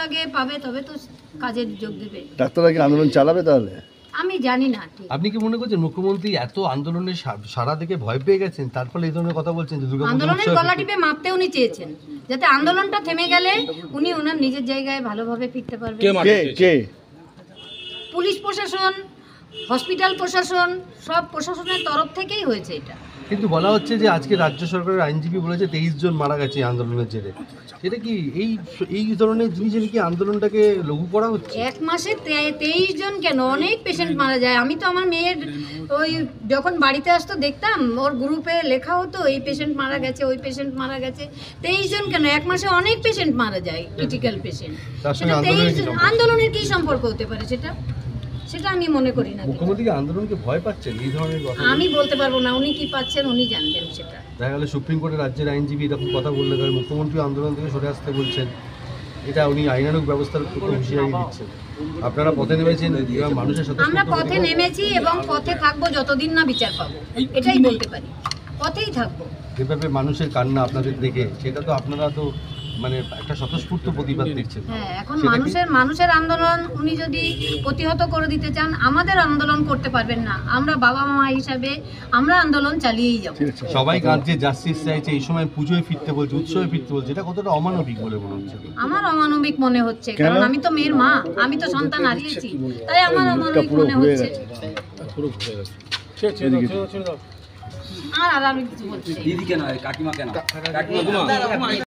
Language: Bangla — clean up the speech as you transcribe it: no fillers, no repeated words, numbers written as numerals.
আগে পাবে তবে তো কাজে যোগ দেবে। ডাক্তাররা কি আন্দোলন চালাবে তাহলে? আমি জানি না ঠিক। আপনি কি মনে করছেন মুখ্যমন্ত্রী এত আন্দোলনের সারা থেকে ভয় পেয়ে গেছেন, তার ফলে এই ধরনের কথা বলছেন যে দুর্গাপূজা আন্দোলনের গলা টিপে মারতে উনি চেয়েছেন, যাতে আন্দোলনটা থেমে গেলে উনি ওনার নিজের জায়গায় ভালোভাবে ফিরতে পারবেন। কে? পুলিশ প্রশাসন, হসপিটাল প্রশাসন, সব প্রশাসনের তরফ থেকেই হয়েছে এটা। কিন্তু বলা হচ্ছে যে আজকে রাজ্য সরকারের আইনজীবী বলেছে 23 জন মারা গেছে এই আন্দোলনের জেরে। এটা কি এই ধরনের জিনিসের কি আন্দোলনটাকে লঘু করা হচ্ছে? এক মাসে 23 জন কেন, অনেক পেশেন্ট মারা যায়। আমি তো আমার মেয়ের ওই যখন বাড়িতে আসতো দেখতাম ওর গ্রুপে লেখা হতো এই পেশেন্ট মারা গেছে, ওই পেশেন্ট মারা গেছে। 23 জন কেন, এক মাসে অনেক পেশেন্ট মারা যায়, ক্রিটিক্যাল পেশেন্ট। সেটা 23 জন আন্দোলনের কি সম্পর্ক হতে পারে সেটা আমি মনে করি না। মুখ্যমন্ত্রী আন্দোলনকে ভয় পাচ্ছেন এই ধরনের কথা? আমি বলতে পারবো না, উনি কি পাচ্ছেন উনি জানবেন সেটা। দেখা গেল সুপ্রিম কোর্টের রাজ্যের আইনজীবী এরকম কথা বললে তাহলে মুখ্যমন্ত্রী আন্দোলন থেকে সরে আসতে বলছেন, এটা উনি আইনানুগ ব্যবস্থার হুঁশিয়ারি দিচ্ছেন। আপনারা পথে নেমেছেন, মানুষের সাথে আমরা পথে নেমেছি এবং পথে থাকবো যতদিন না বিচার পাবো, এটাই বলতে পারি। পথেই থাকবো। যেভাবে মানুষের কান্না আপনাদের দেখে, সেটা তো আপনারা তো মানে একটা স্বতঃস্ফূর্ত প্রতিবাদ দেখছেন। হ্যাঁ, এখন মানুষের আন্দোলন উনি যদি প্রতিহত করে দিতে চান, আমাদের আন্দোলন করতে পারবেন না। আমরা বাবা মা হিসাবে আমরা আন্দোলন চালিয়েই যাব। সবাই কাঁদছে, জাস্টিস চাইছে, এই সময় পুজোয় ফিরতে বলছে, উৎসবে ফিরতে বলছে, এটা কতটা অমানবিক বলে মনে হচ্ছে? আমার অমানবিক মনে হচ্ছে, কারণ আমি তো মেয়ের মা, আমি তো সন্তান হারিয়েছি, তাই আমার অমানবিক মনে হচ্ছে। আর আমি কিছু বলছি না। দিদি কেন, কাকিমা কেন?